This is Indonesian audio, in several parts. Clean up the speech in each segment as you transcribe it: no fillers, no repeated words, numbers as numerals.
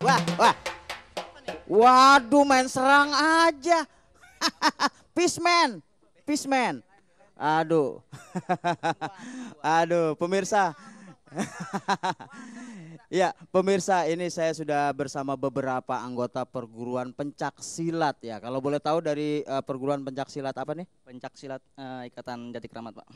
Wah, wah. Waduh, main serang aja. Peaceman, peaceman. Aduh. Aduh, pemirsa. Ya, pemirsa, ini saya sudah bersama beberapa anggota perguruan pencak silat ya. Kalau boleh tahu dari perguruan pencak silat apa nih? Pencak silat Ikatan Jati Kramat, Pak.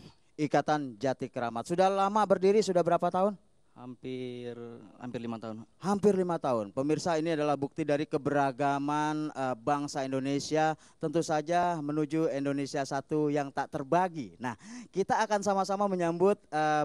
Ikatan Jati Kramat. Sudah lama berdiri, sudah berapa tahun? Hampir hampir 5 tahun, Pak. Hampir 5 tahun. Pemirsa, ini adalah bukti dari keberagaman bangsa Indonesia. Tentu saja menuju Indonesia satu yang tak terbagi. Nah, kita akan sama-sama menyambut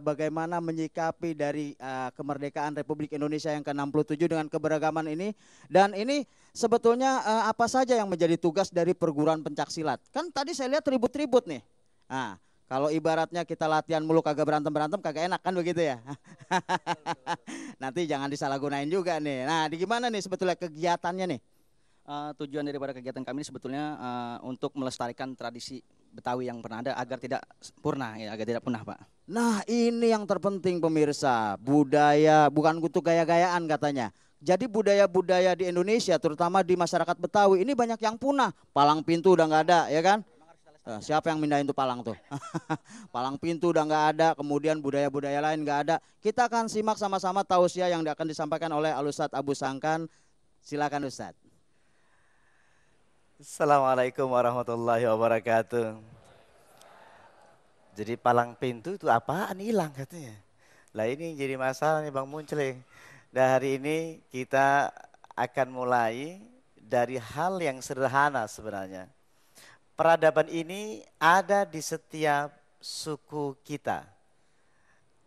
bagaimana menyikapi dari kemerdekaan Republik Indonesia yang ke-67 dengan keberagaman ini. Dan ini sebetulnya apa saja yang menjadi tugas dari perguruan pencak silat. Kan tadi saya lihat ribut-ribut nih. Nah, kalau ibaratnya kita latihan mulu kagak berantem-berantem kagak enak kan begitu ya. Nanti jangan disalahgunain juga nih. Nah, di gimana nih sebetulnya kegiatannya nih? Tujuan daripada kegiatan kami ini sebetulnya untuk melestarikan tradisi Betawi yang pernah ada agar tidak punah, ya, agar tidak punah, Pak. Nah, ini yang terpenting pemirsa. Budaya bukan untuk gaya-gayaan katanya. Jadi budaya-budaya di Indonesia terutama di masyarakat Betawi ini banyak yang punah. Palang pintu udah nggak ada ya kan? Siapa yang mindahin tuh palang tuh? Palang pintu udah nggak ada, kemudian budaya-budaya lain nggak ada. Kita akan simak sama-sama tausiah yang akan disampaikan oleh Al-Ustadz Abu Sangkan. Silakan Ustadz. Assalamualaikum warahmatullahi wabarakatuh. Jadi palang pintu itu apaan hilang katanya. Lah ini jadi masalah nih Bang Muncli. Dan hari ini kita akan mulai dari hal yang sederhana sebenarnya. Peradaban ini ada di setiap suku kita.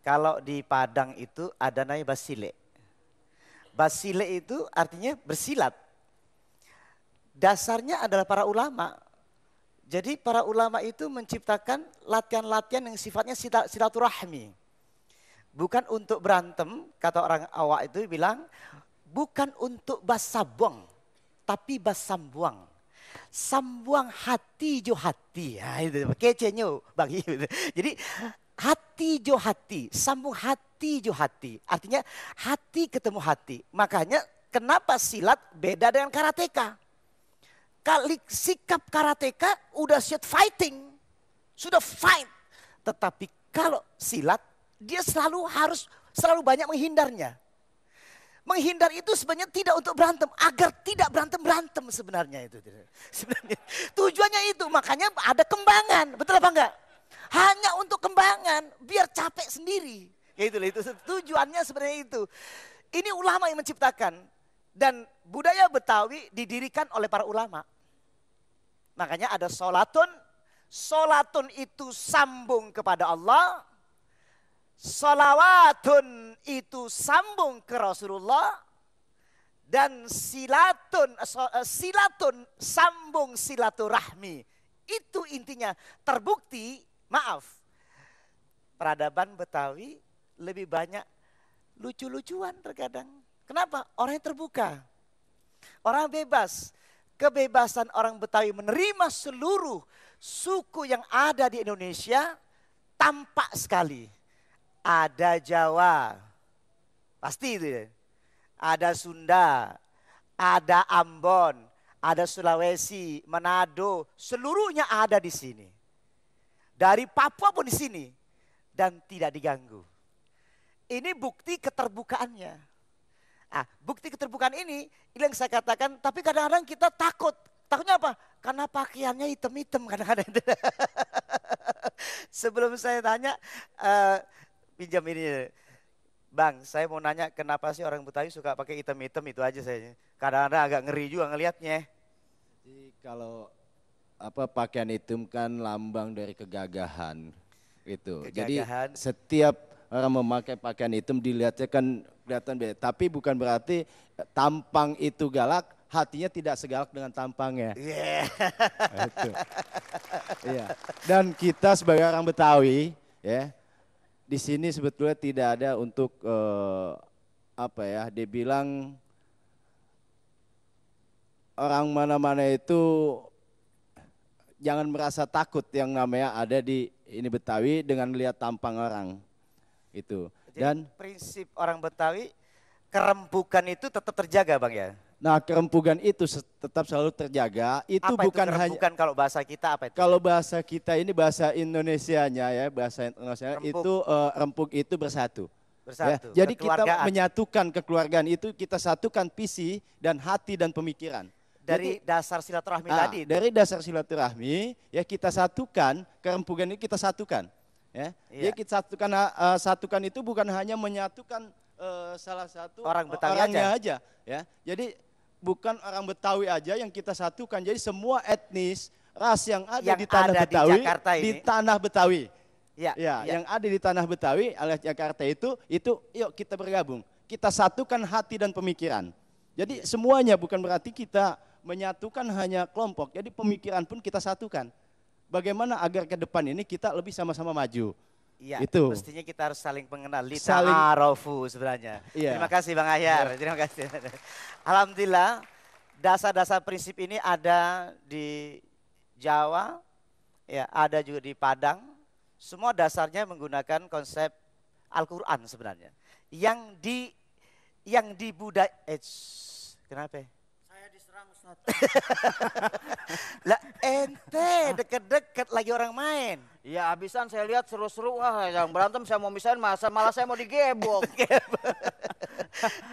Kalau di Padang itu ada namanya basile. Basile itu artinya bersilat. Dasarnya adalah para ulama. Jadi para ulama itu menciptakan latihan-latihan yang sifatnya silaturahmi. Bukan untuk berantem, kata orang awak itu bilang, bukan untuk basabong, tapi basambuang. Sambuang hati jo hati. Nah, itu kecenya bagi. Jadi hati jo hati, sambung hati jo hati. Artinya hati ketemu hati. Makanya kenapa silat beda dengan karateka? Kali sikap karateka udah siap fighting. Sudah fight. Tetapi kalau silat dia selalu banyak menghindarnya. Menghindar itu sebenarnya tidak untuk berantem, agar tidak berantem sebenarnya itu. Sebenarnya tujuannya itu, makanya ada kembangan, betul apa enggak? Hanya untuk kembangan, biar capek sendiri. Ya itu tujuannya sebenarnya itu. Ini ulama yang menciptakan dan budaya Betawi didirikan oleh para ulama. Makanya ada sholatun, sholatun itu sambung kepada Allah. Salawatun itu sambung ke Rasulullah dan silatun sambung silaturahmi. Itu intinya. Terbukti, maaf, peradaban Betawi lebih banyak lucu-lucuan terkadang. Kenapa? Orangnya terbuka. Orang bebas. Kebebasan orang Betawi menerima seluruh suku yang ada di Indonesia tampak sekali. Ada Jawa, pasti itu ya. Ada Sunda, ada Ambon, ada Sulawesi, Manado, seluruhnya ada di sini. Dari Papua pun di sini dan tidak diganggu. Ini bukti keterbukaannya. Bukti keterbukaan ini yang saya katakan, tapi kadang-kadang kita takut. Takutnya apa? Karena pakaiannya hitam-hitam kadang-kadang. Sebelum saya tanya, pinjam ini. Bang, saya mau nanya kenapa sih orang Betawi suka pakai hitam-hitam itu aja saya. Kadang-kadang agak ngeri juga ngelihatnya. Jadi kalau pakaian hitam kan lambang dari kegagahan gitu. Jadi setiap orang memakai pakaian hitam dilihatnya kan kelihatan beda. Tapi bukan berarti tampang itu galak, hatinya tidak segalak dengan tampangnya. Itu. Iya. Dan kita sebagai orang Betawi, ya, di sini sebetulnya tidak ada untuk dia bilang orang mana-mana itu jangan merasa takut yang namanya ada di ini Betawi dengan lihat tampang orang itu. Dan prinsip orang Betawi kerempukan itu tetap terjaga Bang ya? Nah, kerempukan itu tetap selalu terjaga. Itu apa bukan itu hanya kalau bahasa kita apa itu? Kalau bahasa kita ini bahasa Indonesianya ya, bahasa internasional itu rempuk itu bersatu. Bersatu. Ya. Jadi kita menyatukan kekeluargaan itu, kita satukan visi dan hati dan pemikiran. Dari dasar silaturahmi tadi. Dari dasar silaturahmi ya kita satukan, kerempukan ini kita satukan. Ya. Jadi kita satukan itu bukan hanya menyatukan salah satu orang Betawi orangnya aja. Ya. Jadi bukan orang Betawi aja yang kita satukan. Jadi semua etnis, ras yang ada di tanah Betawi, di tanah Betawi. Yang ada di tanah Betawi alias Jakarta itu yuk kita bergabung. Kita satukan hati dan pemikiran. Jadi semuanya bukan berarti kita menyatukan hanya kelompok. Jadi pemikiran pun kita satukan. Bagaimana agar ke depan ini kita lebih sama-sama maju. Iya, itu. Mestinya kita harus saling mengenal. Lita'arofu sebenarnya. Iya. Terima kasih Bang Ahyar. Terima kasih. Alhamdulillah, dasar-dasar prinsip ini ada di Jawa, ya ada juga di Padang. Semua dasarnya menggunakan konsep Al-Quran sebenarnya. Yang kenapa? Saya diserang Ustaz. Lah ente deket-deket lagi orang main. Iya abisan saya lihat seru-seru, wah yang berantem saya mau misahin malah saya mau digebok.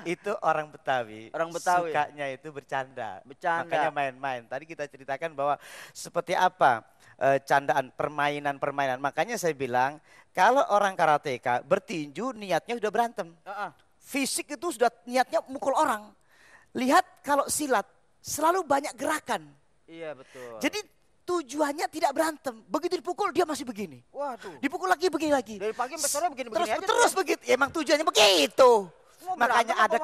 Itu orang Betawi. Orang Betawi. Sukanya itu bercanda. Bercanda. Makanya main-main. Tadi kita ceritakan bahwa seperti apa candaan permainan-permainan. Makanya saya bilang kalau orang karateka bertinju niatnya sudah berantem. Fisik itu sudah niatnya mukul orang. Lihat kalau silat selalu banyak gerakan. Iya betul. Jadi tujuannya tidak berantem. Begitu dipukul dia masih begini. Waduh. Dipukul lagi begini lagi. Dari pagi sampai sore begini-begini aja. Terus begitu. Ya, emang tujuannya begitu. Makanya ada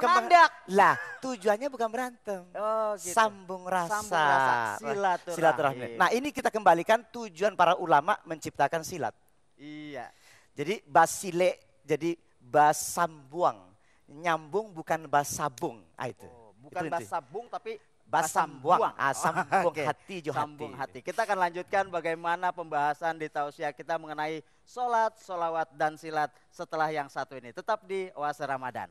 lah tujuannya bukan berantem. Oh, gitu. Sambung rasa. Silaturahmi. Nah ini kita kembalikan tujuan para ulama menciptakan silat. Iya. Jadi basile jadi basambuang. Nyambung bukan basabung. Itu. Bukan basabung tapi basambuang. Sambung hati jo sambung hati. Kita akan lanjutkan bagaimana pembahasan di tausiah kita mengenai sholat, sholawat dan silat setelah yang satu ini. Tetap di Oase Ramadan.